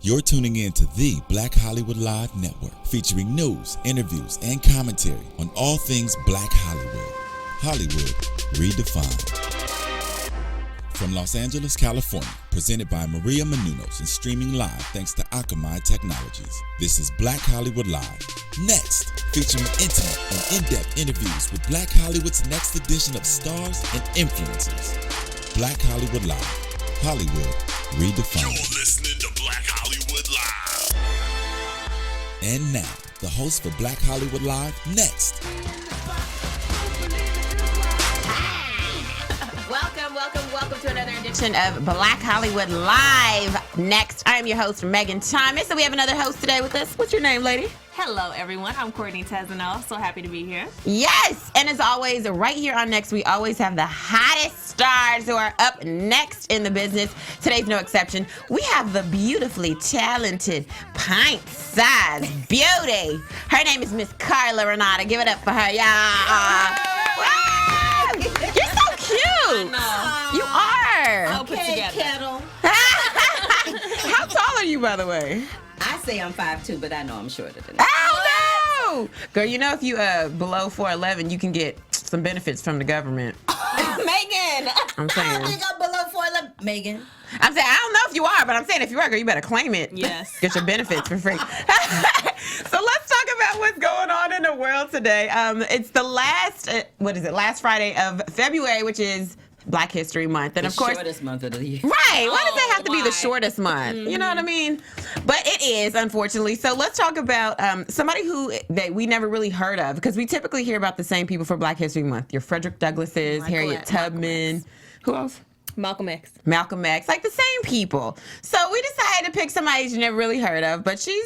You're tuning in to the Black Hollywood Live Network, featuring news, interviews, and commentary on all things Black Hollywood. Hollywood redefined. From Los Angeles, California, presented by Maria Menounos and streaming live thanks to Akamai Technologies. This is Black Hollywood Live. Next, featuring intimate and in-depth interviews with Black Hollywood's next edition of stars and influencers. Black Hollywood Live. Hollywood redefined. You're listening to Black Hollywood Live. And now, the host for Black Hollywood Live, next. Welcome to another edition of Black Hollywood Live. Next, I am your host, Megan Thomas, and we have another host today with us. What's your name, lady? Hello, everyone. I'm Courtney Tezano. So happy to be here. Yes, and as always, right here on Next, we always have the hottest stars who are up next in the business. Today's no exception. We have the beautifully talented, pint-sized beauty. Her name is Miss Carla Renata. Give it up for her, y'all. Wow. You're so cute. You are. I'll put together. Kettle. How tall are you, by the way? I say I'm 5'2", but I know I'm shorter than that. Oh, no! Girl, you know if you below 4'11", you can get some benefits from the government. Megan! I'm saying. I don't think I'm below 4'11". Megan. I'm saying, I don't know if you are, but I'm saying if you are, girl, you better claim it. Yes. Get your benefits for free. So let's talk about what's going on in the world today. It's the last Friday of February, which is Black History Month. And The of course, shortest month of the year. right. Why does it have to be the why? shortest month? You know what I mean? But it is, unfortunately. So let's talk about somebody that we never really heard of, because we typically hear about the same people for Black History Month. Your Frederick Douglasses, Harriet Tubman. Who else? Malcolm X. Malcolm X, like the same people. So we decided to pick somebody you never really heard of, but she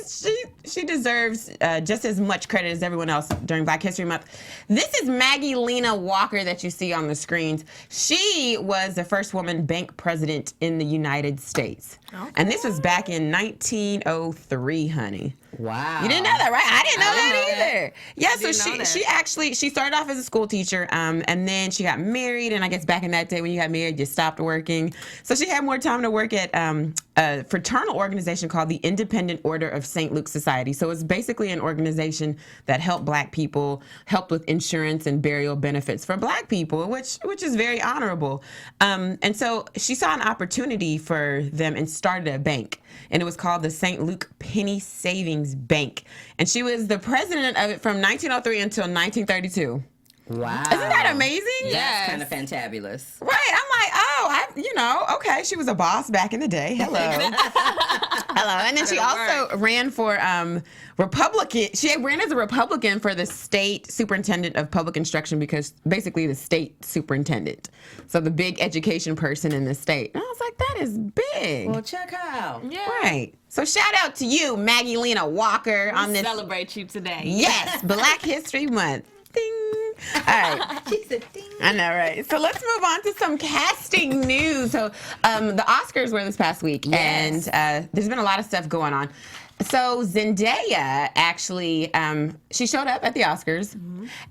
deserves just as much credit as everyone else during Black History Month. This is Maggie Lena Walker that you see on the screens. She was the first woman bank president in the United States. Okay. And this was back in 1903, honey. Wow. You didn't know that, right? I didn't know that know either. Yeah, so that. she started off as a school teacher, and then she got married, and I guess back in that day when you got married, you stopped working. So she had more time to work at a fraternal organization called the Independent Order of St. Luke's Society. So it's basically an organization that helped Black people, helped with insurance and burial benefits for Black people, which is very honorable. And so she saw an opportunity for them and started a bank. And it was called the St. Luke Penny Savings Bank. And she was the president of it from 1903 until 1932. Wow. Isn't that amazing? That's kind of fantabulous. Right. I'm like, okay, she was a boss back in the day. Hello. Hello. And then she also ran for Republican. She ran as a Republican for the state superintendent of public instruction, because basically the state superintendent. So the big education person in the state. And I was like, that is big. Well, check out. Yeah. Right. So shout out to you, Maggie Lena Walker, on this. Celebrate you today. Yes, Black History Month. Ding. All right. She said, ding. I know, right? So let's move on to some casting news. So the Oscars were this past week, Yes. and there's been a lot of stuff going on. So Zendaya actually, she showed up at the Oscars,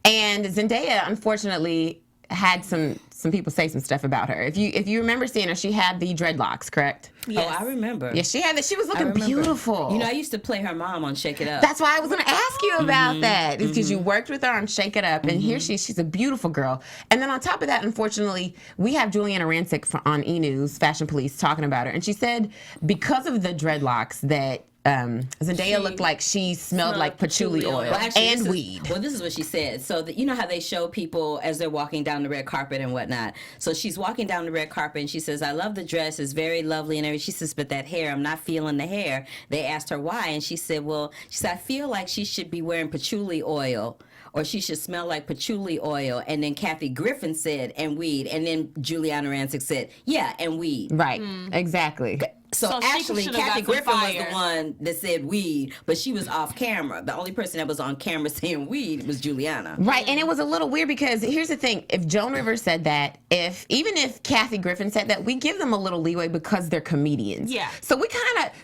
and Zendaya, unfortunately, had some people say some stuff about her. If you remember seeing her, she had the dreadlocks, correct? Yes. Oh, I remember. Yeah, she had that. She was looking beautiful. You know, I used to play her mom on Shake It Up. That's why I was going to ask you about that, because you worked with her on Shake It Up, and here she's a beautiful girl. And then on top of that, unfortunately, we have Giuliana Rancic on E! News, Fashion Police, talking about her. And she said because of the dreadlocks that Zendaya looked like she smelled like patchouli oil Well, actually, and weed. This is what she said. So you know how they show people as they're walking down the red carpet and whatnot. So she's walking down the red carpet and she says, "I love the dress. It's very lovely and everything." She says, "But that hair, I'm not feeling the hair." They asked her why, and she said, "I feel like she should be wearing patchouli oil, or she should smell like patchouli oil." And then Kathy Griffin said, "And weed." And then Giuliana Rancic said, "Yeah, and weed." Right, exactly. So she actually, should've Kathy got some Griffin was fire. the one that said weed, but she was off camera. The only person that was on camera saying weed was Giuliana. Right, and it was a little weird because here's the thing: if Joan Rivers said that, even if Kathy Griffin said that, we give them a little leeway because they're comedians. Yeah. So we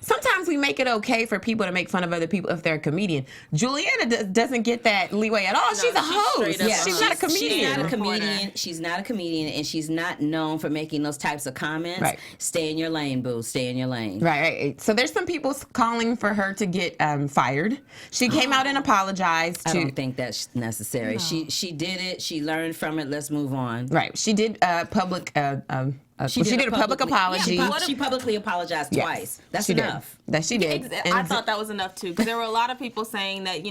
sometimes we make it okay for people to make fun of other people if they're a comedian. Giuliana doesn't get that leeway at all. No, she's a host. straight up She's not a comedian. She's not a comedian, and she's not known for making those types of comments. Right. Stay in your lane, boo. Stay in your lane. Right. So there's some people calling for her to get fired. She came out and apologized. I don't think that's necessary. No. She did it. She learned from it. Let's move on. Right. She did public. She did a public apology. She publicly apologized twice. That's enough. That she did. I thought that was enough too, because there were a lot of people saying that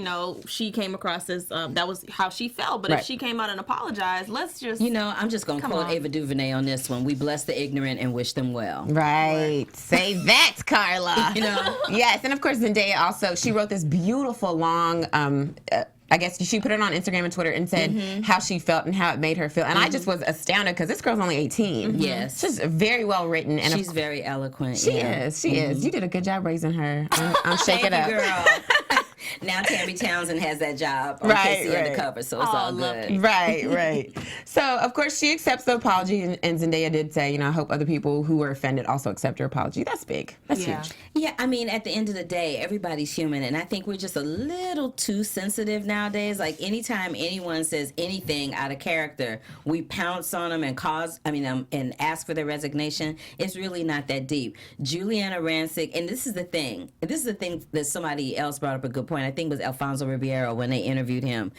she came across as that was how she felt. But if she came out and apologized, let's just I'm just gonna quote Ava DuVernay on this one. We bless the ignorant and wish them well. Right. Say that, Carla. Yes, and of course Zendaya also. She wrote this beautiful long. I guess she put it on Instagram and Twitter and said how she felt and how it made her feel. And I just was astounded because this girl's only 18. Yes. She's very well written. And she's very eloquent. She is. She is. You did a good job raising her. I'm Shake It Up. Girl. Now Tammy Townsend has that job on Casey Undercover, so it's all good. Right. So, of course, she accepts the apology, and Zendaya did say, I hope other people who were offended also accept her apology. That's big. That's huge. Yeah, I mean, at the end of the day, everybody's human, and I think we're just a little too sensitive nowadays. Like, anytime anyone says anything out of character, we pounce on them and ask for their resignation. It's really not that deep. Giuliana Rancic, and this is the thing that somebody else brought up a good point. I think it was Alfonso Ribeiro when they interviewed him.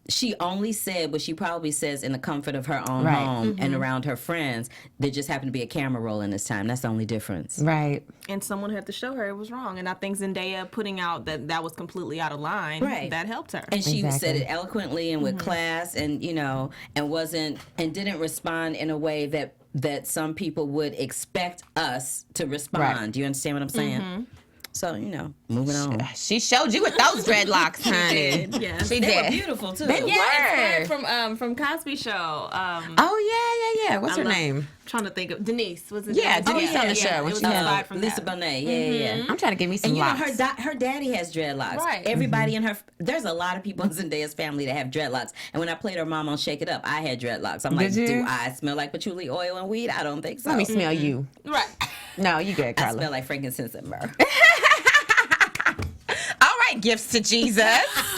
She only said what she probably says in the comfort of her own home and around her friends. There just happened to be a camera rolling this time. That's the only difference. Right. And someone had to show her it was wrong. And I think Zendaya putting out that was completely out of line, that helped her. And she said it eloquently and with class and, and didn't respond in a way that some people would expect us to respond. Right. Do you understand what I'm saying? So, moving on. She showed you with those dreadlocks, honey. She did, yes. She they did. were beautiful, too. They were. From Cosby Show. Yeah. What's her name? I'm trying to think of Denise. Was it? Yeah, Denise on the show. It was inspired from Lisa Bonet. Yeah. I'm trying to give me some locks. Her daddy has dreadlocks. Right. Everybody in her, there's a lot of people in Zendaya's family that have dreadlocks. And when I played her mom on Shake It Up, I had dreadlocks. I'm like, do I smell like patchouli oil and weed? I don't think so. Let me smell you. Right. No, you good, Carla. I smell like frankincense and myrrh. Gifts to Jesus.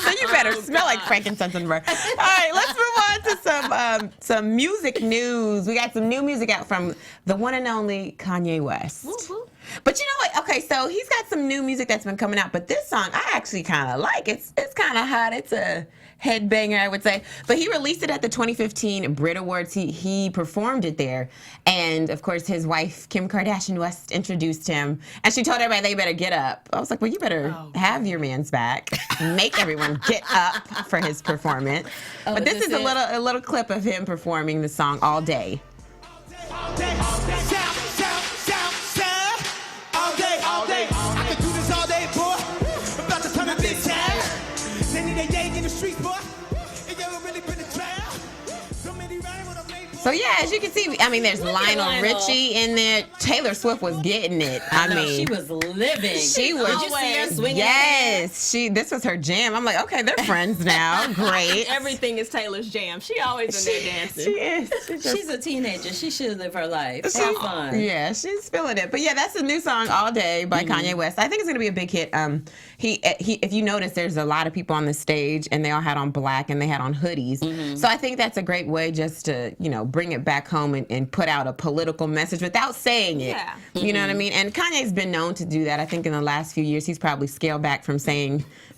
So you better smell like frankincense and myrrh. All right, let's move on to some music news. We got some new music out from the one and only Kanye West. Woo-hoo. But you know what? Okay, so he's got some new music that's been coming out, but this song I actually kind of like. It's kind of hot. It's a headbanger, I would say. But he released it at the 2015 Brit Awards. He performed it there. And, of course, his wife, Kim Kardashian West, introduced him. And she told everybody they better get up. I was like, well, you better have your man's back. Make everyone get up for his performance. But this is a little clip of him performing the song All Day. All day. All day. I could do this all day, boy. About to turn a big time. Sending a day in the streets, boy. It never really been a trial. So many rhymes on a made. So yeah, as you can see, there's Lionel Richie in there. Taylor Swift was getting it. I mean, she was living. She was. Did you see her swinging? Yes, this was her jam. I'm like, okay, they're friends now. Great. Everything is Taylor's jam. She always in there dancing. She is. She's a teenager. She should live her life. Have fun. Yeah, she's feeling it. But yeah, that's a new song, All Day by Kanye West. I think it's gonna be a big hit. He if you notice, there's a lot of people on the stage, and they all had on black, and they had on hoodies. So I think that's a great way just to bring it back home and put out a political message without saying it. Yeah. You know what I mean? And Kanye's been known to do that. I think in the last few years, he's probably scaled back from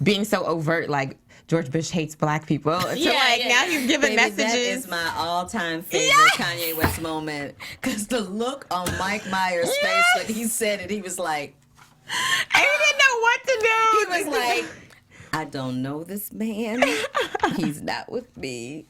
being so overt, like George Bush hates black people. Now he's giving messages. That is my all-time favorite Kanye West moment. Because the look on Mike Myers' face when he said it, he was like... And he didn't know what to do. He was like, I don't know this man. He's not with me.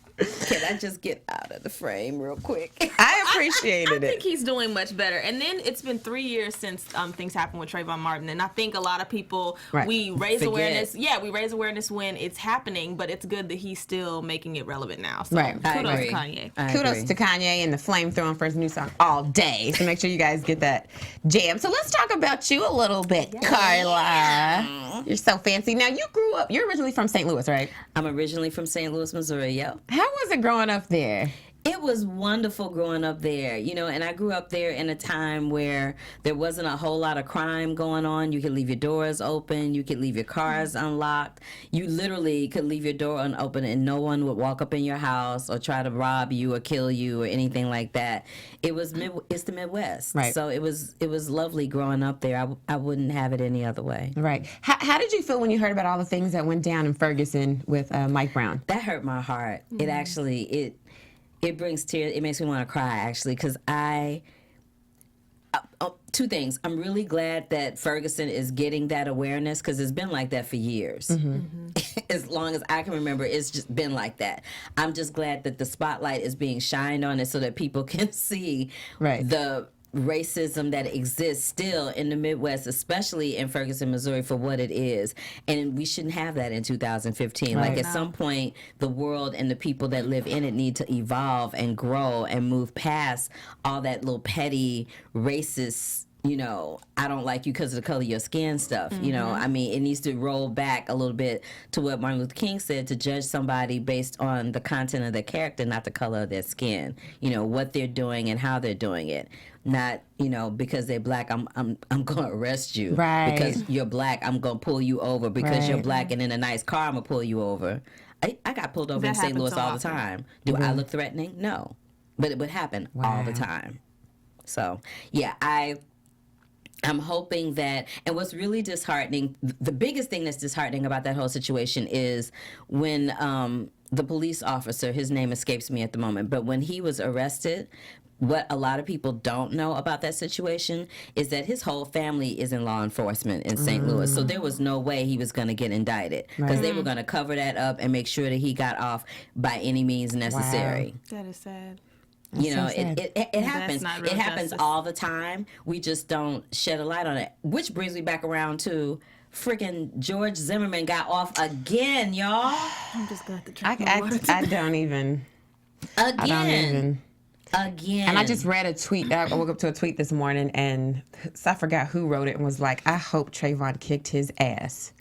Can I just get out of the frame real quick? I appreciated it. I think he's doing much better. And then it's been 3 years since things happened with Trayvon Martin. And I think a lot of people, we raise awareness. Yeah, we raise awareness when it's happening, but it's good that he's still making it relevant now. So kudos to Kanye. Kudos to Kanye and the flame throwing for his new song, All Day. So make sure you guys get that jam. So let's talk about you a little bit, Carla. You're so fancy. Now, you're originally from St. Louis, right? I'm originally from St. Louis, Missouri, How was it growing up there? It was wonderful growing up there, and I grew up there in a time where there wasn't a whole lot of crime going on. You could leave your doors open. You could leave your cars unlocked. You literally could leave your door unopened and no one would walk up in your house or try to rob you or kill you or anything like that. It's the Midwest. Right. So it was lovely growing up there. I wouldn't have it any other way. Right. How did you feel when you heard about all the things that went down in Ferguson with Mike Brown? That hurt my heart. It actually, it brings tears. It makes me want to cry, actually, because two things. I'm really glad that Ferguson is getting that awareness because it's been like that for years. As long as I can remember, it's just been like that. I'm just glad that the spotlight is being shined on it so that people can see the racism that exists still in the Midwest, especially in Ferguson, Missouri, for what it is. And we shouldn't have that in 2015. Like at some point, the world and the people that live in it need to evolve and grow and move past all that little petty racist, I don't like you because of the color of your skin stuff. I mean, it needs to roll back a little bit to what Martin Luther King said, to judge somebody based on the content of their character, not the color of their skin. What they're doing and how they're doing it. Not, because they're black, I'm going to arrest you. Right. Because you're black, I'm going to pull you over. Because you're black and in a nice car, I'm going to pull you over. I got pulled over in St. Louis all the time. Do I look threatening? No. But it would happen all the time. So, yeah, I'm hoping that, and what's really disheartening, the biggest thing that's disheartening about that whole situation is when the police officer, his name escapes me at the moment, but when he was arrested, what a lot of people don't know about that situation is that his whole family is in law enforcement in St. Louis. So there was no way he was going to get indicted because they were going to cover that up and make sure that he got off by any means necessary. Wow. That is sad. It happens. It happens all the time. We just don't shed a light on it. Which brings me back around to freaking George Zimmerman got off again, y'all. I'm just glad the I don't even. Again. And I just read a tweet. I woke up to a tweet this morning, and I forgot who wrote it, and was like, "I hope Trayvon kicked his ass."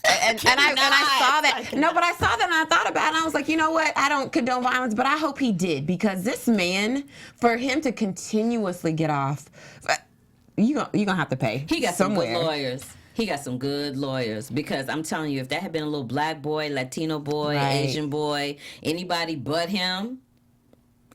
And I saw that. No, but I saw that and I thought about it. And I was like, you know what? I don't condone violence, but I hope he did, because this man, for him to continuously get off, you gonna have to pay. He got somewhere. Some good lawyers. He got some good lawyers, because I'm telling you, if that had been a little black boy, Latino boy, Asian boy, anybody but him,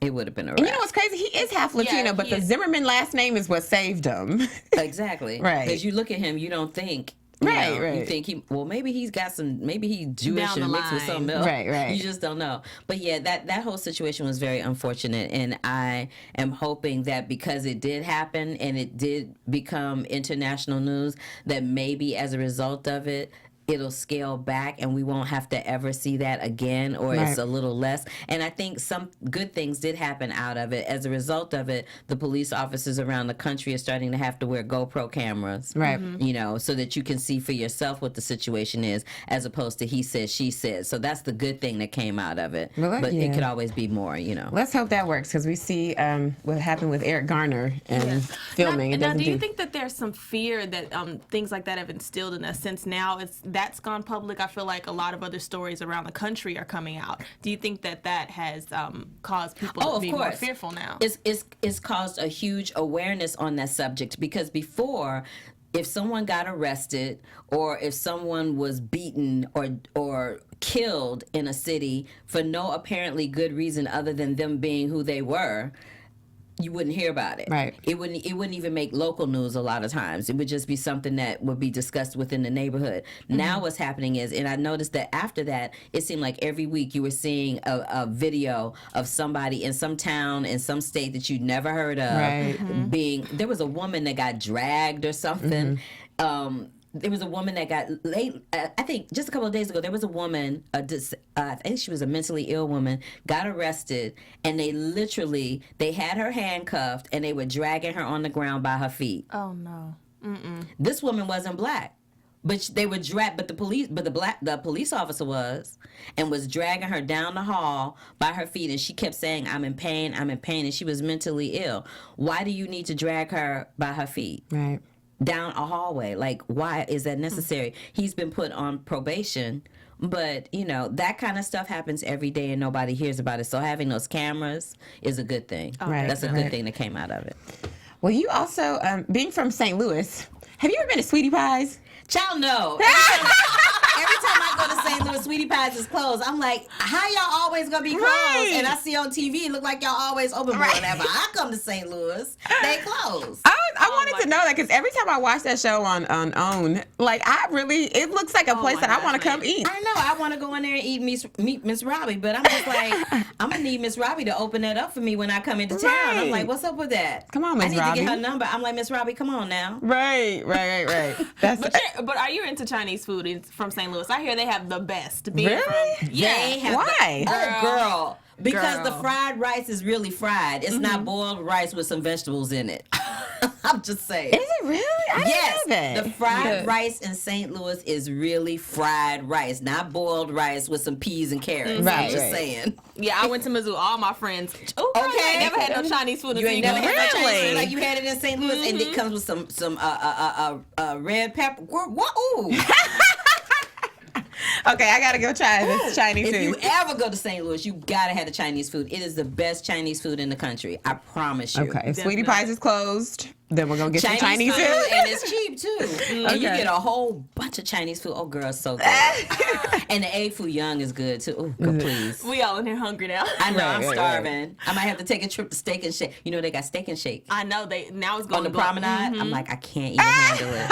it would have been a wrap. And you know what's crazy? He is half Latino, but the Zimmerman last name is what saved him. Exactly. Right. Because you look at him, you don't think. You think maybe he's Jewish and mixed with something else. Right. You just don't know. But yeah, that whole situation was very unfortunate, and I am hoping that because it did happen and it did become international news, that maybe as a result of it, it'll scale back and we won't have to ever see that again, or it's a little less. And I think some good things did happen out of it. As a result of it, the police officers around the country are starting to have to wear GoPro cameras, so that you can see for yourself what the situation is, as opposed to he said, she said. So that's the good thing that came out of it. But it could always be more, Let's hope that works, because we see what happened with Eric Garner and filming. Now, do you think that there's some fear that things like that have instilled in us, since now that's gone public? I feel like a lot of other stories around the country are coming out. Do you think that has caused people to be more fearful now? It's caused a huge awareness on that subject, because before, if someone got arrested or if someone was beaten or killed in a city for no apparently good reason other than them being who they were, you wouldn't hear about it. Right. It wouldn't even make local news a lot of times. It would just be something that would be discussed within the neighborhood. Now what's happening is, and I noticed that after that, it seemed like every week you were seeing a video of somebody in some town in some state that you'd never heard of there was a woman that got dragged or something. There was a woman that got late. I think just a couple of days ago, there was a woman, I think she was a mentally ill woman, got arrested, and they had her handcuffed, and they were dragging her on the ground by her feet. Oh no! This woman wasn't black, but they were dragged. But the police officer was dragging her down the hall by her feet, and she kept saying, "I'm in pain, I'm in pain," and she was mentally ill. Why do you need to drag her by her feet? Right. Down a hallway? Like, why is that necessary? He's been put on probation. But, you know, that kind of stuff happens every day and nobody hears about it. So having those cameras is a good thing. Right, That's a good thing that came out of it. Well, you also, being from St. Louis, have you ever been to Sweetie Pie's? Child, no. Every time I go to St. Louis, Sweetie Pie's is closed. I'm like, how y'all always gonna be closed? Right. And I see on TV, it look like y'all always open. But whenever I come to St. Louis, they close. I wanted to know that because every time I watch that show on OWN, like it looks like a place that I want to come eat. I know. I want to go in there and meet Miss Robbie, but I'm just like, I'm gonna need Miss Robbie to open that up for me when I come into town. Right. I'm like, what's up with that? Come on, Miss Robbie. I need to get her Robbie. number. I'm like, Miss Robbie, come on now. Right. That's But are you into Chinese food from St. Louis? I hear they have the best. Really? They have Why? Girl. Because the Girl. fried rice is really fried. It's not boiled rice with some vegetables in it. I'm just saying. Is it really? I didn't know that. The fried rice in St. Louis is really fried rice, not boiled rice with some peas and carrots. Right, I'm just right. saying. Yeah, I went to Mizzou. All my friends. Oh, okay. Okay. I never had no Chinese food. You ain't never had no Chinese Really? food like you had it in St. Louis, and it comes with some red pepper. What? Ooh. Okay, I gotta go try this Chinese If food. you ever go to St. Louis, you gotta have the Chinese food. It is the best Chinese food in the country. I promise you. Okay, if Sweetie Pies is closed, then we're gonna get some Chinese food. and it's cheap too. And you Okay. get a whole bunch of Chinese food. Oh, girl, it's so good. And the egg foo young is good too. Oh, girl, please. We all in here hungry now. I know, I'm Right. starving. I might have to take a trip to Steak and Shake. You know they got Steak and Shake I know now it's going on the to promenade. I'm like, I can't even handle it.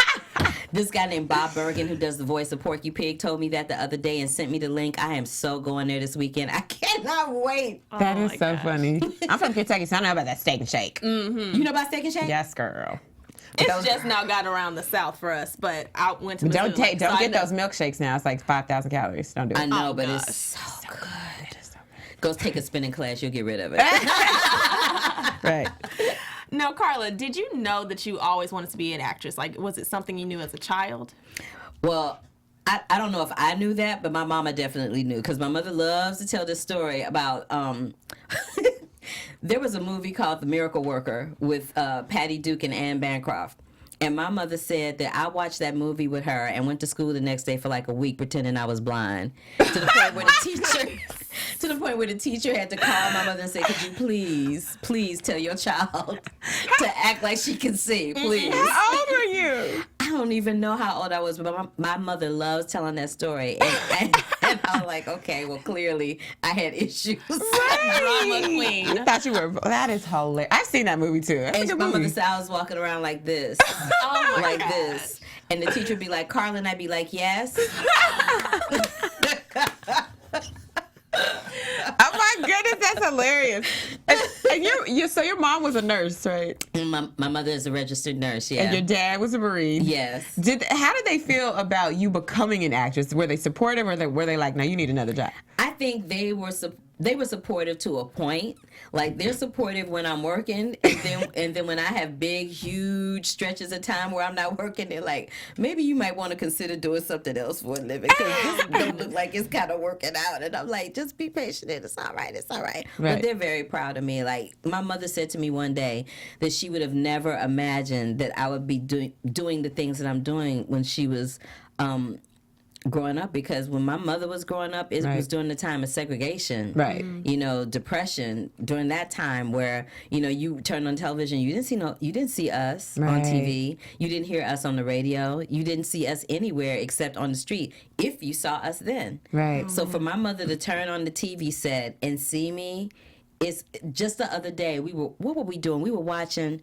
This guy named Bob Bergen, who does the voice of Porky Pig, told me that the other day and sent me the link. I am so going there this weekend. I cannot wait. That is my so gosh. funny. I'm from Kentucky, so I know about that Steak and Shake. You know about Steak and Shake? Yes, girl. It's just now got around the South for us, but I went to Don't Missouri, so I get know. those milkshakes now. It's like 5,000 calories. Don't do it. I know, Oh, but gosh. it's so good. Go take a spinning class. You'll get rid of it. Right. No, Carla, did you know that you always wanted to be an actress? Like, was it something you knew as a child? Well, I don't know if I knew that, but my mama definitely knew because my mother loves to tell this story about. There was a movie called The Miracle Worker with Patty Duke and Anne Bancroft. And my mother said that I watched that movie with her and went to school the next day for like a week pretending I was blind. To the point where the teacher had to call my mother and say, "Could you please tell your child to act like she can see, please." How old were you? I don't even know how old I was, but my mother loves telling that story. And I was like, okay, well, clearly I had issues. Drama queen. I thought you were. That is hilarious. I've seen that movie too. That's a And good my mother movie. said I was walking around like this. Oh my like God. this. And the teacher would be like, "Carla," and I'd be like, "Yes." Oh my goodness, that's hilarious. And so your mom was a nurse, right? And my mother is a registered nurse, yeah. And your dad was a Marine. Yes. How did they feel about you becoming an actress? Were they supportive, or were they like, "No, you need another job"? I think they were supportive to a point. Like they're supportive when I'm working, and then when I have big, huge stretches of time where I'm not working, they're like, maybe you might want to consider doing something else for a living because this don't look like it's kind of working out. And I'm like, just be patient. It's all right. It's all right. Right. But they're very proud of me. Like my mother said to me one day that she would have never imagined that I would be doing the things that I'm doing when she was. Growing up, because when my mother was growing up, it was during the time of segregation, Right. You know, depression during that time where you turned on television, you didn't see us on Right. TV, you didn't hear us on the radio, you didn't see us anywhere except on the street if you saw us then. Right. So for my mother to turn on the TV set and see me. It's just the other day what were we doing? We were watching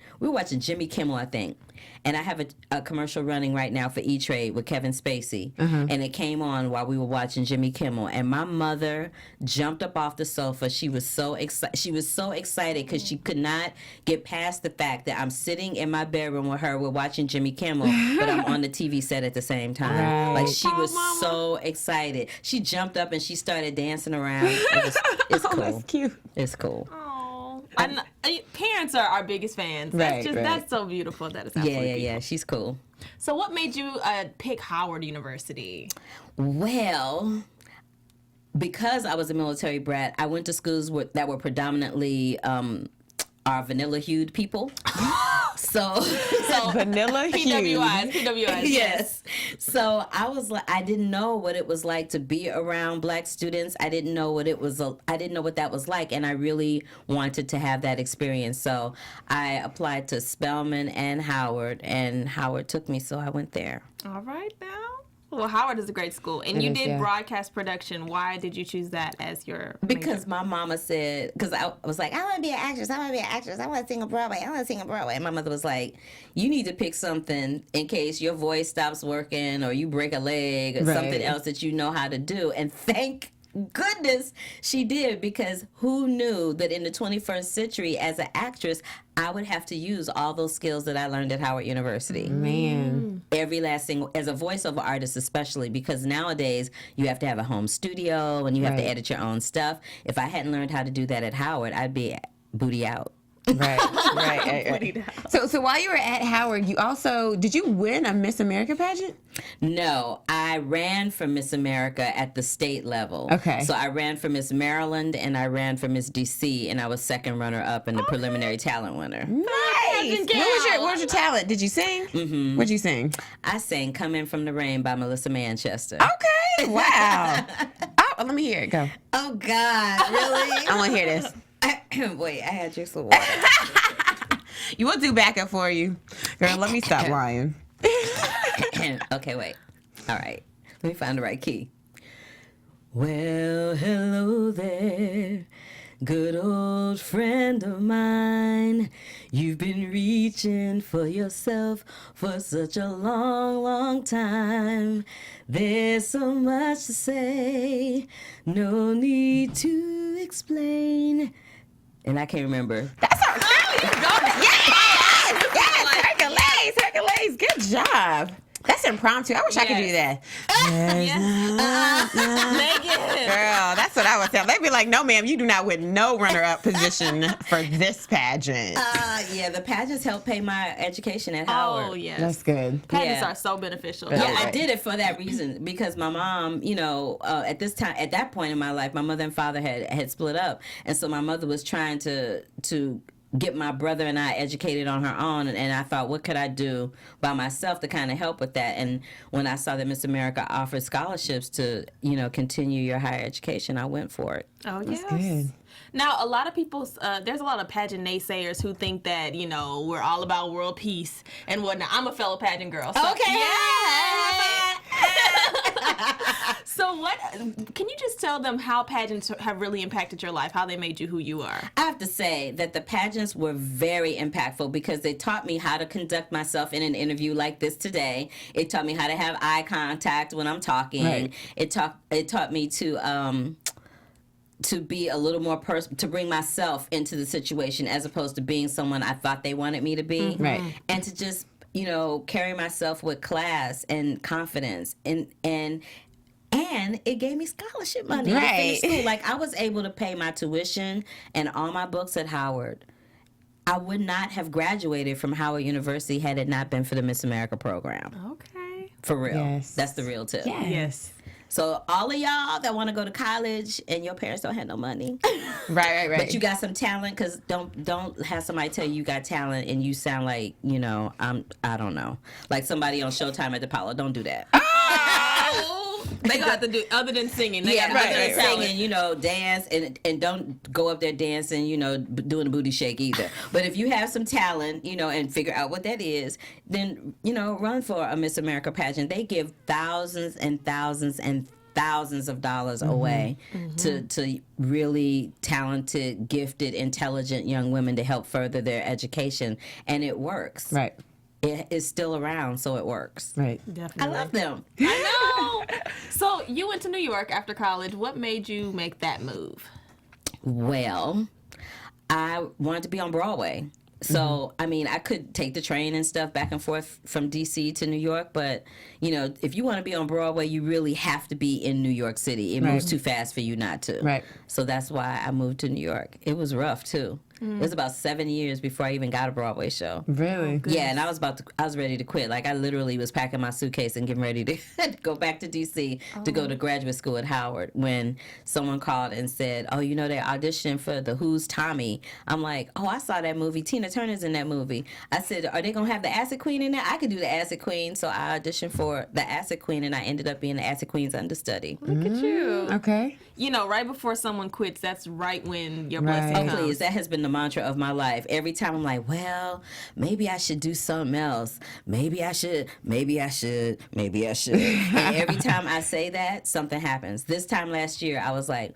Jimmy Kimmel, I think. And I have a commercial running right now for E-Trade with Kevin Spacey. And it came on while we were watching Jimmy Kimmel. And my mother jumped up off the sofa. She was so excited because she could not get past the fact that I'm sitting in my bedroom with her. We're watching Jimmy Kimmel, but I'm on the TV set at the same time. Right. Like she was so excited. She jumped up and she started dancing around. It's cool. That's cute. It's cool. Oh, parents are our biggest fans. Right, That's right. That's so beautiful. That is absolutely Yeah. She's cool. So, what made you pick Howard University? Well, because I was a military brat, I went to schools that were predominantly our vanilla-hued people. So Vanilla Hue. PWIs. Yes. So I was like, I didn't know what it was like to be around black students. I didn't know what I didn't know what that was like, and I really wanted to have that experience. So I applied to Spelman and Howard took me, so I went there. All right now. Well, Howard is a great school, and you did broadcast production. Why did you choose that as your major? Because my mama said, because I was like, I want to be an actress. I want to sing on Broadway. And my mother was like, you need to pick something in case your voice stops working or you break a leg or something else that you know how to do. And thank goodness she did, because who knew that in the 21st century as an actress I would have to use all those skills that I learned at Howard University. Man. Every last single, as a voiceover artist especially, because nowadays you have to have a home studio and you have to edit your own stuff. If I hadn't learned how to do that at Howard, I'd be booty out. Right. So while you were at Howard, did you win a Miss America pageant? No, I ran for Miss America at the state level. Okay. So I ran for Miss Maryland and I ran for Miss DC, and I was second runner up and the preliminary talent winner. Nice. What was your talent? Did you sing? Mm-hmm. What'd you sing? I sang "Come In From the Rain" by Melissa Manchester. Okay. Wow. Let me hear it. Go. Oh God, really? I want to hear this. Wait, I had just some water. You will do backup for you. Girl, let me stop lying. Okay, wait. All right. Let me find the right key. Well, hello there, good old friend of mine. You've been reaching for yourself for such a long, long time. There's so much to say, no need to explain. And I can't remember. That's our Yes! Hercules! Good job. That's impromptu. I wish I could do that. Girl, that's what I would tell. They'd be like, no, ma'am, you do not win no runner-up position for this pageant. Yeah, the pageants helped pay my education at Howard. Oh, yes. That's good. Pageants are so beneficial. Yeah, I did it for that reason, because my mom, at that point in my life, my mother and father had split up, and so my mother was trying to get my brother and I educated on her own, and I thought, what could I do by myself to kind of help with that? And when I saw that Miss America offered scholarships to, continue your higher education, I went for it. Oh, yes. That's good. Now, a lot of people, there's a lot of pageant naysayers who think that, we're all about world peace and whatnot. I'm a fellow pageant girl. So, Okay. Yeah. So can you just tell them how pageants have really impacted your life, how they made you who you are? I have to say that the pageants were very impactful because they taught me how to conduct myself in an interview like this today. It taught me how to have eye contact when I'm talking. Right. It taught me to be a little more to bring myself into the situation as opposed to being someone I thought they wanted me to be. Mm-hmm. Right. And to just, carry myself with class and confidence and it gave me scholarship money to finish school. Like, I was able to pay my tuition and all my books at Howard. I would not have graduated from Howard University had it not been for the Miss America program. Okay. For real. Yes. That's the real tip. Yes. So all of y'all that want to go to college and your parents don't have no money, right. but you got some talent, because don't have somebody tell you got talent and you sound like I don't know, like somebody on Showtime at the Apollo. Don't do that. They got to do other than singing. They got to singing, dance and don't go up there dancing, doing a booty shake either. But if you have some talent, and figure out what that is, then run for a Miss America pageant. They give thousands and thousands and thousands of dollars away to really talented, gifted, intelligent young women to help further their education, and it works. Right. It is still around, so it works. Right. Definitely. I love them. I know. So you went to New York after college. What made you make that move? Well, I wanted to be on Broadway. So, I could take the train and stuff back and forth from D.C. to New York, but, if you want to be on Broadway, you really have to be in New York City. It moves too fast for you not to. Right. So that's why I moved to New York. It was rough, too. It was about 7 years before I even got a Broadway show. Really? Yeah, and I was ready to quit. Like, I literally was packing my suitcase and getting ready to go back to D.C. to go to graduate school at Howard when someone called and said, oh, you know, they're auditioning for the Who's Tommy. I'm like, oh, I saw that movie. Tina Turner's in that movie. I said, are they going to have the Acid Queen in there? I could do the Acid Queen. So I auditioned for the Acid Queen, and I ended up being the Acid Queen's understudy. Look at you. Okay. You know, right before someone quits, that's right when your blessing Oh, comes. please. That has been the mantra of my life. Every time I'm like, well, maybe I should do something else. Maybe I should. And every time I say that, something happens. This time last year, I was like,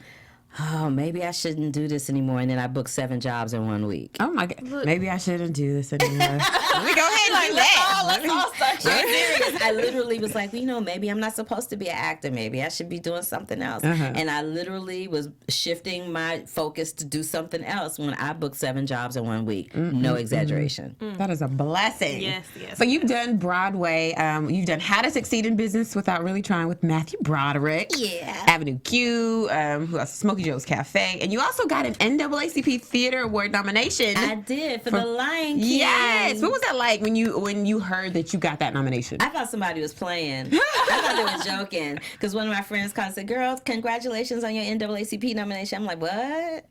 oh, maybe I shouldn't do this anymore. And then I booked 7 jobs in 1 week. Oh my God. Maybe I shouldn't do this anymore. Let me go ahead and do that. Let's all start Serious. I literally was like, well, you know, maybe I'm not supposed to be an actor. Maybe I should be doing something else. And I literally was shifting my focus to do something else when I booked 7 jobs in 1 week. No exaggeration. That is a blessing. Yes, yes. So you've done Broadway. You've done How to Succeed in Business Without Really Trying with Matthew Broderick. Yeah. Avenue Q. Who else? Smokey Joe's Cafe. And you also got an NAACP Theater Award nomination. I did for The Lion King. Yes. What was that like when you heard that you got that nomination? I thought somebody was playing. I thought they were joking. Because one of my friends called and said, girl, congratulations on your NAACP nomination. I'm like, what?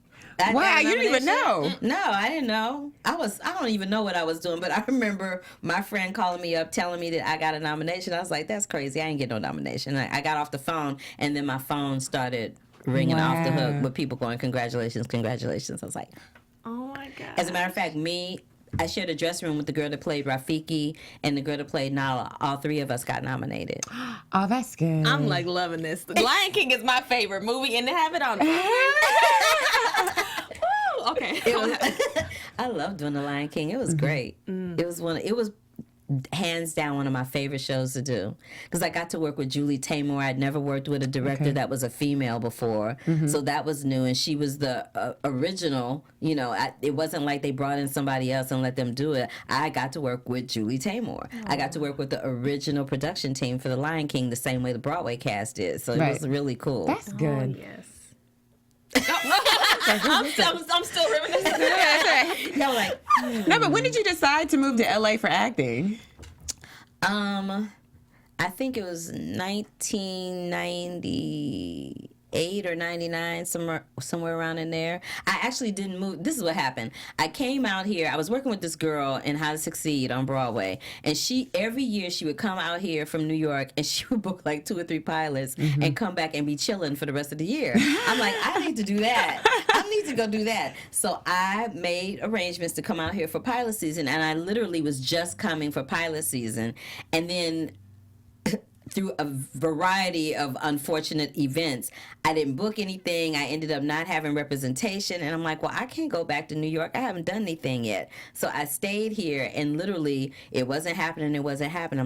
Wow, you didn't even know. No, I didn't know. I don't even know what I was doing, but I remember my friend calling me up telling me that I got a nomination. I was like, that's crazy. I ain't get no nomination. I got off the phone, and then my phone started ringing off the hook with people going, congratulations, congratulations. I was like, Oh my God. as a matter of fact, I shared a dressing room with the girl that played Rafiki and the girl that played Nala. All 3 of us got nominated. Oh, that's good. I'm like loving this. The Lion King is my favorite movie, and to have it on. Woo! Okay. I loved doing The Lion King. It was great. It was hands down one of my favorite shows to do because I got to work with Julie Taymor. I'd never worked with a director that was a female before, so that was new, and she was the original. You know, it wasn't like they brought in somebody else and let them do it. I got to work with Julie Taymor. I got to work with the original production team for The Lion King the same way the Broadway cast did, so it was really cool. That's good. Oh, yes. I'm still reminiscing. No, like, No, but when did you decide to move to LA for acting? I think it was 1998 or 99, somewhere around in there. I actually didn't move. This is what happened. I came out here. I was working with this girl in How to Succeed on Broadway, and every year she would come out here from New York, and she would book like 2 or 3 pilots and come back and be chilling for the rest of the year. I'm like, I need to do that. I need to go do that. So I made arrangements to come out here for pilot season, and I literally was just coming for pilot season, and then through a variety of unfortunate events, I didn't book anything. I ended up not having representation. And I'm like, well, I can't go back to New York. I haven't done anything yet. So I stayed here, and literally it wasn't happening. I'm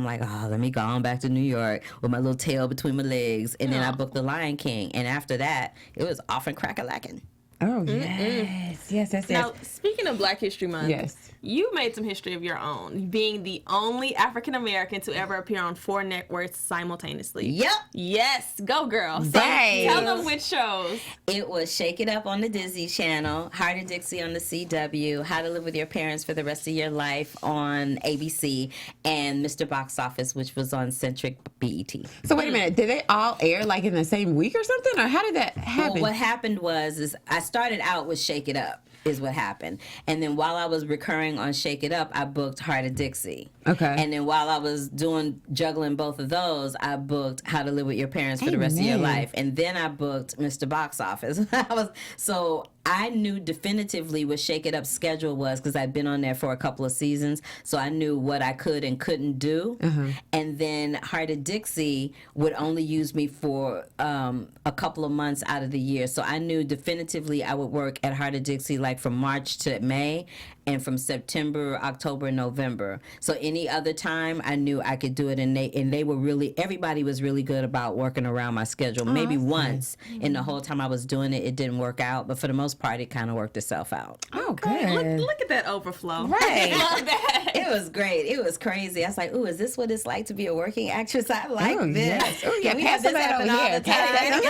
like, oh, let me go on back to New York with my little tail between my legs. And then I booked The Lion King. And after that, it was off and crack-a-lackin'. Oh, yes. Now, speaking of Black History Month, Yes. you made some history of your own, being the only African American to ever appear on 4 networks simultaneously. Yep. Yes, go girl. So Right. tell them which shows. It was Shake It Up on the Disney Channel, Heart of Dixie on the CW, How to Live with Your Parents for the Rest of Your Life on ABC, and Mr. Box Office, which was on Centric BET. So wait a minute. Did they all air like in the same week or something? Or how did that happen? Well, what happened was I started out with Shake It Up is what happened. And then while I was recurring on Shake It Up, I booked Heart of Dixie. Okay. And then while I was juggling both of those, I booked How to Live with Your Parents for the Rest of Your Life. And then I booked Mr. Box Office. So I knew definitively what Shake It Up's schedule was because I'd been on there for a couple of seasons. So I knew what I could and couldn't do. And then Heart of Dixie would only use me for a couple of months out of the year. So I knew definitively I would work at Heart of Dixie like from March to May, and from September, October, November. So any other time, I knew I could do it, and they were really, everybody was really good about working around my schedule. Maybe once in the whole time I was doing it, it didn't work out, but for the most part, it kind of worked itself out. Oh, good. Look at that overflow. Right. Love that. It was great. It was crazy. I was like, ooh, is this what it's like to be a working actress? I like Oh, this. yes. Oh, yeah. Can we Pass have that this over happen all here. the time? Pass that over.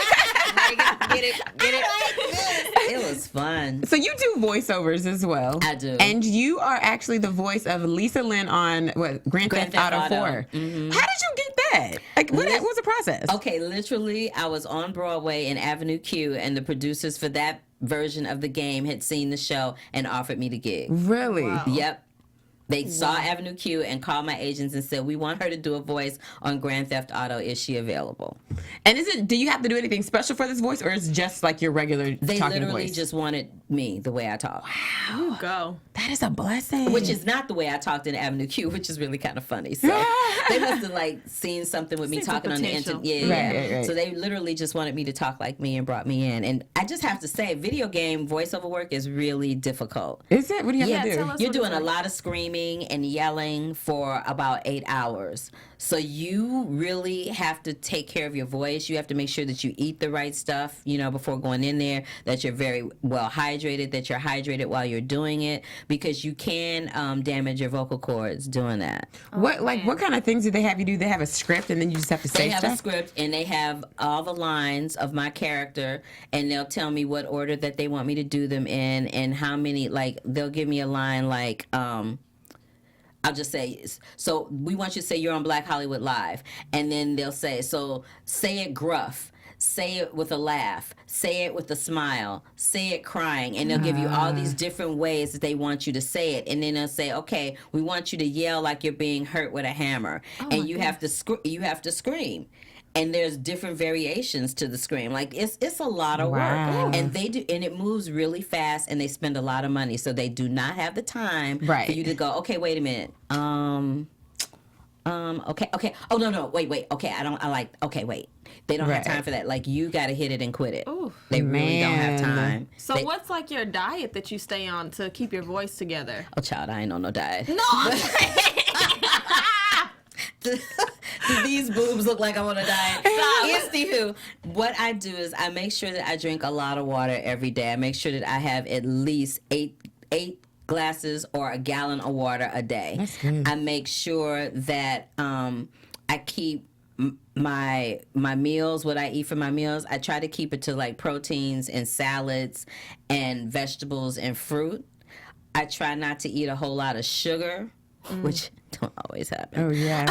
Get it. I like this. It was fun. So you do voiceovers as well. I do. And you are actually the voice of Lisa Lynn on Grand Theft Auto 4. Mm-hmm. How did you get that? Like, what was the process? Okay, literally, I was on Broadway in Avenue Q, and the producers for that version of the game had seen the show and offered me the gig. Really? Wow. Yep. They saw Avenue Q and called my agents and said, we want her to do a voice on Grand Theft Auto. Is she available? And do you have to do anything special for this voice, or is it just like your regular They talking literally voice? just wanted me the way I talk. You go. That is a blessing. Which is not the way I talked in Avenue Q, which is really kind of funny. So they must have like seen something with me Seen some talking on the potential. internet. Yeah. Right. So they literally just wanted me to talk like me and brought me in. And I just have to say, video game voiceover work is really difficult. Is it? What do you have to tell do? us You're what doing it's a like. lot of screaming and yelling for about 8 hours. So you really have to take care of your voice. You have to make sure that you eat the right stuff, before going in there, that you're very well hydrated, that you're hydrated while you're doing it, because you can damage your vocal cords doing that. What kind of things do they have you do? They have a script, and then you just have to say They have stuff? a script, and they have all the lines of my character, and they'll tell me what order that they want me to do them in, and how many, they'll give me a line I'll just say, so we want you to say you're on Black Hollywood Live. And then they'll say, so say it gruff, say it with a laugh, say it with a smile, say it crying. And they'll give you all these different ways that they want you to say it. And then they'll say, okay, we want you to yell like you're being hurt with a hammer. And you have to scream. And there's different variations to the scream. It's a lot of work. And they do, and it moves really fast, and they spend a lot of money. So they do not have the time for you to go, okay, wait a minute. Okay. Oh, no, wait. Okay, wait. They don't have time for that. You got to hit it and quit it. Ooh. They really don't have time. So what's your diet that you stay on to keep your voice together? Oh, child, I ain't on no diet. No. Do these boobs look like I'm on a diet? Anywho, what I do is I make sure that I drink a lot of water every day. I make sure that I have at least eight glasses or a gallon of water a day. That's good. I make sure that I keep my meals, what I eat for my meals, I try to keep it to proteins and salads and vegetables and fruit. I try not to eat a whole lot of sugar, which don't always happen. Oh, yeah.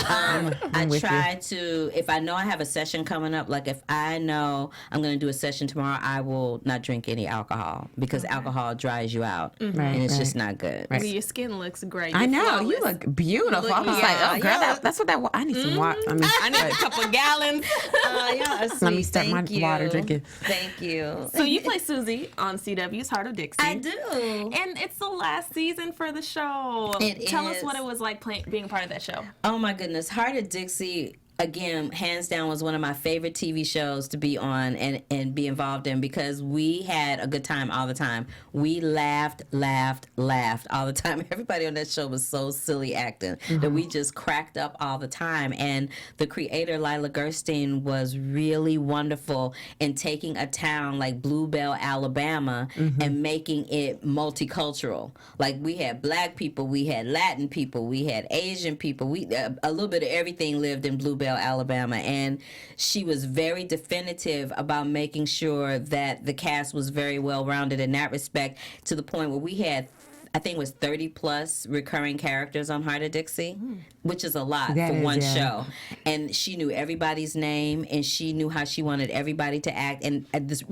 I try to, if I know I have a session coming up, if I know I'm going to do a session tomorrow, I will not drink any alcohol, because alcohol dries you out, and it's just not good. Right. Your skin looks great. I You're know. flawless. You look beautiful. I was like, oh, girl, that's what that I need some water. I need a couple gallons. Yeah, Let me start my water drinking. Thank you. So you play Susie on CW's Heart of Dixie. I do. And it's the last season for the show. Tell us what it was like being a part of that show. Oh my goodness. Heart of Dixie, again, hands down, was one of my favorite TV shows to be on and be involved in, because we had a good time all the time. We laughed all the time. Everybody on that show was so silly acting that we just cracked up all the time. And the creator, Lila Gerstein, was really wonderful in taking a town like Bluebell, Alabama, and making it multicultural. We had black people, we had Latin people, we had Asian people. A little bit of everything lived in Bluebell, Alabama, and she was very definitive about making sure that the cast was very well rounded in that respect, to the point where we had, I think it was 30 plus recurring characters on Heart of Dixie, which is a lot for one show. And she knew everybody's name, and she knew how she wanted everybody to act. And this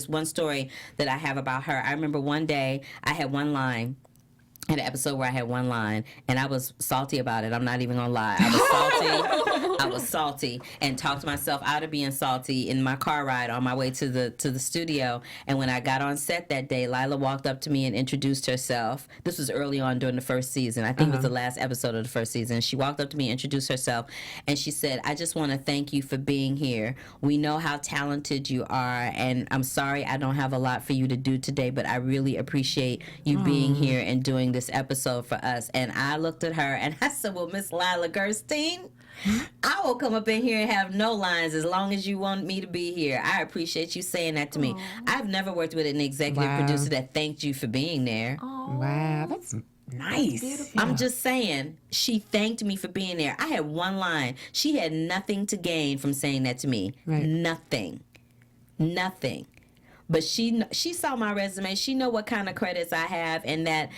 one story that I have about her. I remember one day I had one line. An episode where I had one line, and I was salty about it. I'm not even gonna lie. I was salty, and talked myself out of being salty in my car ride on my way to the studio. And when I got on set that day, Lila walked up to me and introduced herself. This was early on during the first season. I think it was the last episode of the first season. She walked up to me and introduced herself, and she said, "I just want to thank you for being here. We know how talented you are, and I'm sorry I don't have a lot for you to do today, but I really appreciate you being here and doing this episode for us." And I looked at her and I said, "Well, Miss Lila Gerstein, I will come up in here and have no lines as long as you want me to be here. I appreciate you saying that to me." I've never worked with an executive producer that thanked you for being there. Wow, that's nice. That's I'm just saying, she thanked me for being there. I had one line. She had nothing to gain from saying that to me. Right. Nothing. but she saw my resume. She know what kind of credits I have, and that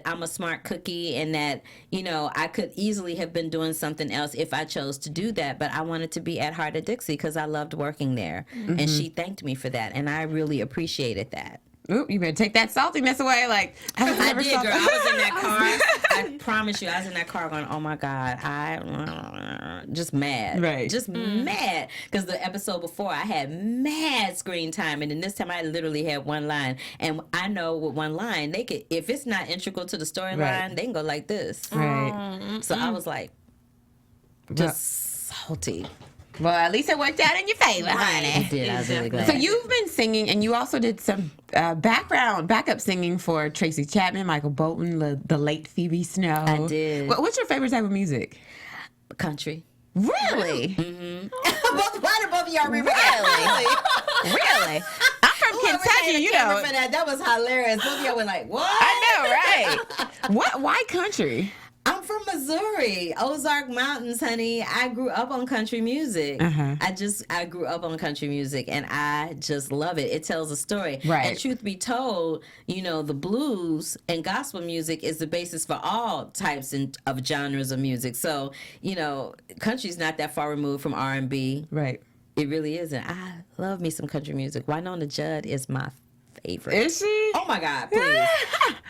I'm a smart cookie, and that, you know, I could easily have been doing something else if I chose to do that. But I wanted to be at heart at Dixie because I loved working there, and she thanked me for that, and I really appreciated that. Ooh, you better take that saltiness away. Like, I did, girl. I was in that car. I promise you, I was in that car going, oh my God, just mad. Right. Just mad. Because the episode before, I had mad screen time. And then this time, I literally had one line. And I know with one line, they could, if it's not integral to the storyline, they can go like this. Right. So I was like, just salty. Well, at least it worked out in your favor, honey. It did. I was really glad. So you've been singing, and you also did some backup singing for Tracy Chapman, Michael Bolton, the late Phoebe Snow. I did. What's your favorite type of music? Country. Really? Why do both of y'all remember that? Really? I'm from Kentucky, you know. That was hilarious. Both of y'all were like, what? I know, right? Why country? I'm from Missouri, Ozark Mountains, honey. I grew up on country music. I grew up on country music, and I just love it. It tells a story. Right. And truth be told, you know, the blues and gospel music is the basis for all types of genres of music. So, you know, country's not that far removed from R&B. Right. It really isn't. I love me some country music. Winona Judd is my favorite. Is she? Oh my God, please.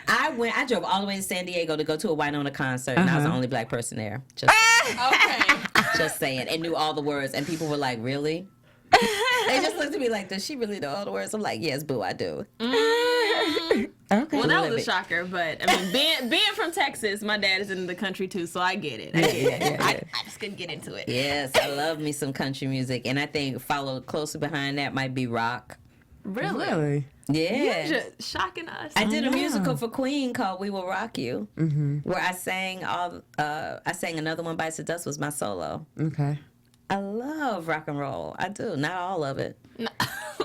I drove all the way to San Diego to go to a Winona concert, and I was the only black person there. Just saying, and knew all the words, and people were like, really? They just looked at me like, does she really know all the words? I'm like, yes, boo, I do. Okay. Well, that was a shocker, but I mean, being from Texas, my dad is in the country too, so I get it. I just couldn't get into it. Yes, I love me some country music, and I think followed closely behind that might be rock. Really? Yeah. You're just shocking us. I did a musical for Queen called "We Will Rock You," where I sang "Another One Bites the Dust" was my solo. Okay. I love rock and roll. I do. Not all of it.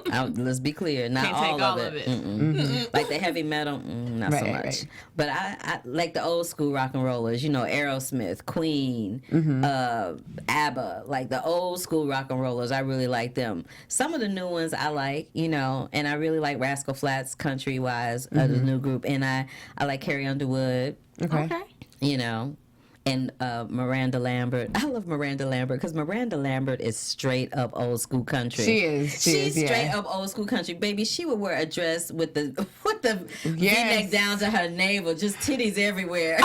Let's be clear. Not Can't all take all of it. Like the heavy metal, not so much. Right. But I like the old school rock and rollers. You know, Aerosmith, Queen, ABBA. Like the old school rock and rollers. I really like them. Some of the new ones I like. You know, and I really like Rascal Flatts country wise, the new group. And I like Carrie Underwood. Okay. You know. And Miranda Lambert. I love Miranda Lambert because Miranda Lambert is straight up old school country. She is. She's straight up old school country. Baby, she would wear a dress with the V-neck down to her navel, just titties everywhere.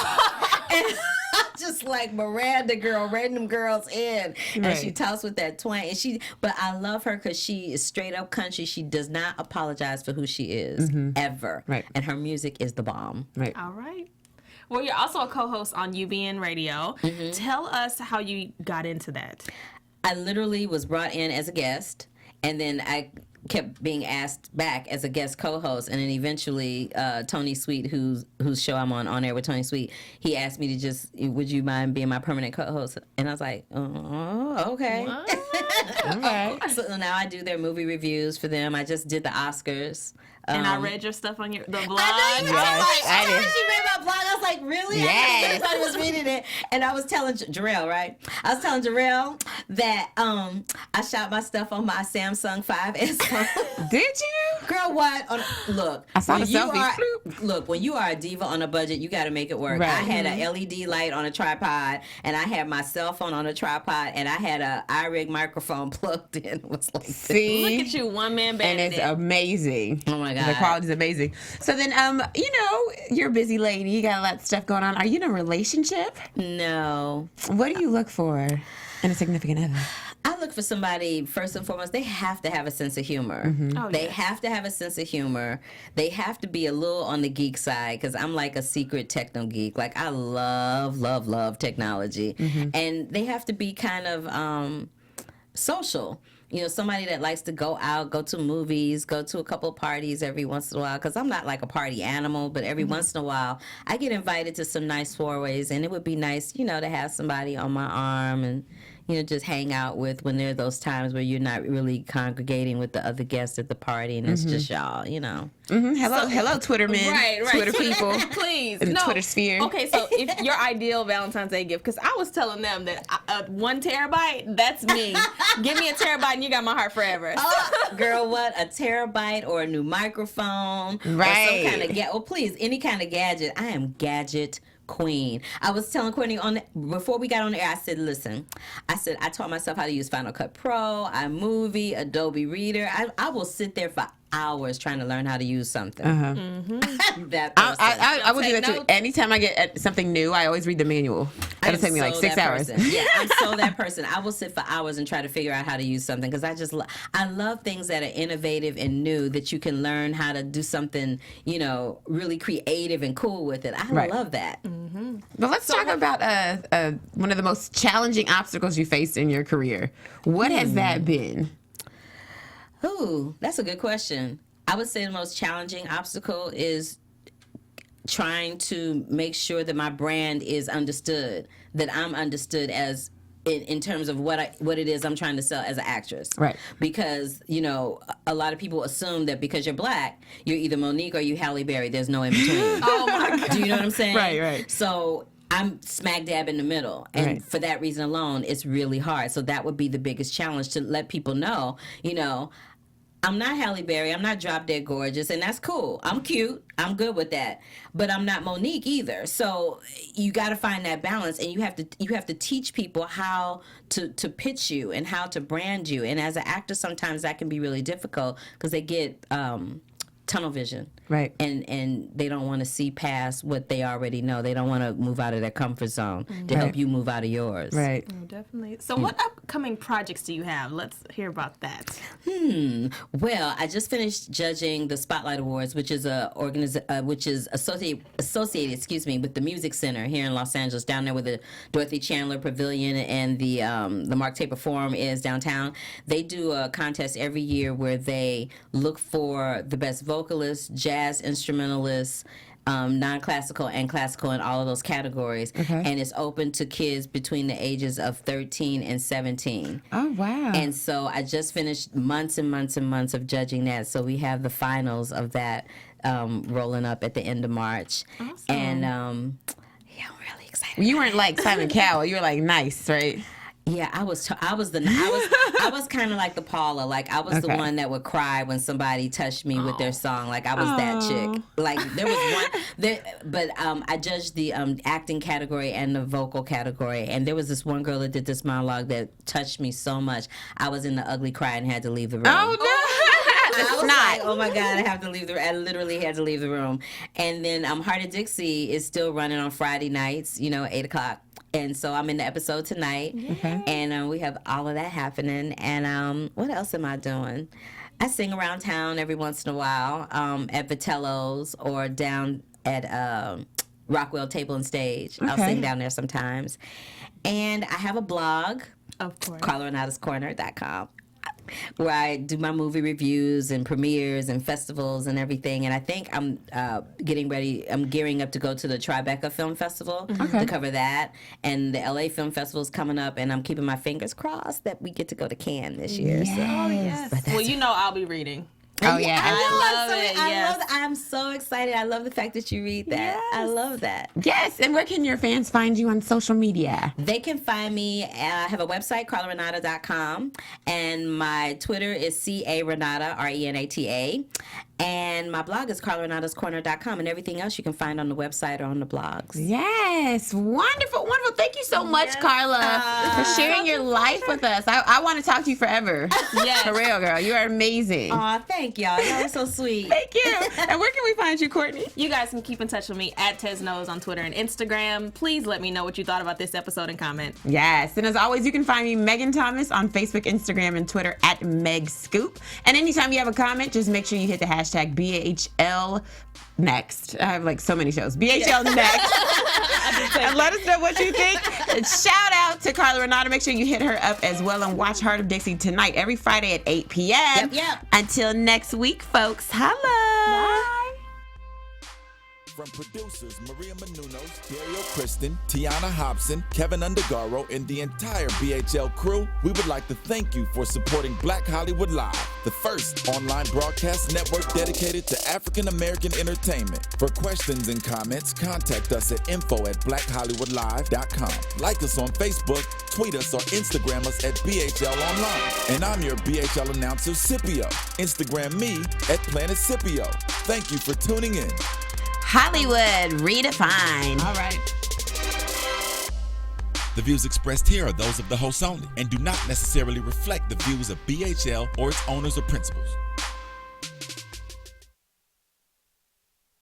And I'm just like, Miranda girl, rein them girls in. And she talks with that twang. And but I love her because she is straight up country. She does not apologize for who she is, ever. Right. And her music is the bomb. Right. All right. Well, you're also a co-host on UBN Radio. Tell us how you got into that. I literally was brought in as a guest, and then I kept being asked back as a guest co-host, and then eventually Tony Sweet, whose show I'm on Air with Tony Sweet, he asked me to would you mind being my permanent co-host? And I was like, oh, okay. Okay. So now I do their movie reviews for them. I just did the Oscars. And I read your stuff on the blog. I know you I did. she read my blog. I was like, really? Yes. Everybody was reading it. And I was telling Jarrell, right? I was telling Jarrell that I shot my stuff on my Samsung 5S phone. Did you? Girl, what? Look. I saw the selfie. Look, when you are a diva on a budget, you got to make it work. Right. I had an LED light on a tripod, and I had my cell phone on a tripod, and I had a iRig microphone plugged in. It was like, See? Look at you, one man band. And it's amazing. oh my God. The quality is amazing. So then, you know, you're a busy lady. You got a lot of stuff going on. Are you in a relationship? No. What do you look for in a significant other? I look for somebody, first and foremost, they have to have a sense of humor. Oh, They yes. have to have a sense of humor. They have to be a little on the geek side because I'm like a secret techno geek. Like, I love, love, love technology. And they have to be kind of social. You know, somebody that likes to go out, go to movies, go to a couple of parties every once in a while. Because I'm not like a party animal, but every once in a while, I get invited to some nice soirees. And it would be nice, you know, to have somebody on my arm and, just hang out with when there are those times where you're not really congregating with the other guests at the party, and it's just y'all, Hello, Twitter men. Right. Twitter people. Please. In the Twitter sphere. Okay, so if your ideal Valentine's Day gift, because I was telling them that 1 terabyte, that's me. Give me a terabyte and you got my heart forever. Girl, what? A terabyte or a new microphone? Right. Or some kind of please, any kind of gadget. I am gadget queen. I was telling Courtney before we got on the air, I said, listen, I taught myself how to use Final Cut Pro, iMovie, Adobe Reader. I will sit there for hours trying to learn how to use something. That person. I will do that too. Anytime I get something new, I always read the manual. It'll take me like 6 hours. Yeah, I'm so that person. I will sit for hours and try to figure out how to use something because I love things that are innovative and new that you can learn how to do something, really creative and cool with it. I love that. But let's talk about one of the most challenging obstacles you faced in your career. What has that been? Ooh, that's a good question. I would say the most challenging obstacle is trying to make sure that my brand is understood, that I'm understood as in terms of what it is I'm trying to sell as an actress. Right. Because, a lot of people assume that because you're black, you're either Monique or you Halle Berry. There's no in between. Oh my God. Do you know what I'm saying? Right. So I'm smack dab in the middle. And for that reason alone, it's really hard. So that would be the biggest challenge, to let people know, I'm not Halle Berry. I'm not drop dead gorgeous, and that's cool. I'm cute. I'm good with that. But I'm not Monique either. So you got to find that balance, and you have to teach people how to pitch you and how to brand you. And as an actor, sometimes that can be really difficult because they get tunnel vision. Right. And they don't want to see past what they already know. They don't want to move out of their comfort zone to help you move out of yours. Right. Oh, definitely. So what upcoming projects do you have? Let's hear about that. Well, I just finished judging the Spotlight Awards, which is associated with the Music Center here in Los Angeles, down there where the Dorothy Chandler Pavilion and the Mark Taper Forum is downtown. They do a contest every year where they look for the best vocalists, jazz instrumentalists, non-classical and classical, in all of those categories. And it's open to kids between the ages of 13 and 17. Oh, wow. And so I just finished months and months and months of judging that. So we have the finals of that rolling up at the end of March. Awesome. And I'm really excited. You weren't like Simon Cowell. You were like nice, right? Yeah, I was kind of like the Paula. Like, I was the one that would cry when somebody touched me with their song. Like, I was that chick. Like, there was one, but I judged the acting category and the vocal category. And there was this one girl that did this monologue that touched me so much. I was in the ugly cry and had to leave the room. Oh, no. I was like, oh my God, I have to leave I literally had to leave the room. And then Heart of Dixie is still running on Friday nights, 8 o'clock. And so I'm in the episode tonight, and we have all of that happening. And what else am I doing? I sing around town every once in a while at Vitello's or down at Rockwell Table and Stage. I'll sing down there sometimes. And I have a blog, of course, CarlaRenatasCorner.com, where I do my movie reviews and premieres and festivals and everything. And I think I'm gearing up to go to the Tribeca Film Festival to cover that. And the LA Film Festival is coming up, and I'm keeping my fingers crossed that we get to go to Cannes this year. Yes. So. Oh, yes. Well, I'll be reading. Oh, yeah. I love it. Yes. I'm so excited. I love the fact that you read that. Yes. I love that. Yes. And where can your fans find you on social media? They can find me. I have a website, CarlaRenata.com. And my Twitter is CARenata, RENATA. And my blog is CarlaRenatasCorner.com. And everything else you can find on the website or on the blogs. Yes. Wonderful. Wonderful. Thank you so much, Carla, for sharing your life with us. I want to talk to you forever. Yes. For real, girl. You are amazing. Aw, thank y'all. Y'all are so sweet. Thank you. And where can we find you, Courtney? You guys can keep in touch with me at TezKnows on Twitter and Instagram. Please let me know what you thought about this episode and comment. Yes. And as always, you can find me, Megan Thomas, on Facebook, Instagram, and Twitter at MegScoop. And anytime you have a comment, just make sure you hit the hashtag BHL Next. I have like so many shows. BHL Next. And let us know what you think. And shout out to Carla Renata. Make sure you hit her up as well and watch Heart of Dixie tonight, every Friday at 8 p.m. Yep. Until next week, folks. Holla. Bye. From producers Maria Menounos, Dario Kristen, Tiana Hobson, Kevin Undergaro, and the entire BHL crew, we would like to thank you for supporting Black Hollywood Live, the first online broadcast network dedicated to African American entertainment. For questions and comments, contact us at info@blackhollywoodlive.com. Like us on Facebook, tweet us, or Instagram us at BHL Online. And I'm your BHL announcer, Scipio. Instagram me at Planet Scipio. Thank you for tuning in. Hollywood Redefined. All right. The views expressed here are those of the host only and do not necessarily reflect the views of BHL or its owners or principals.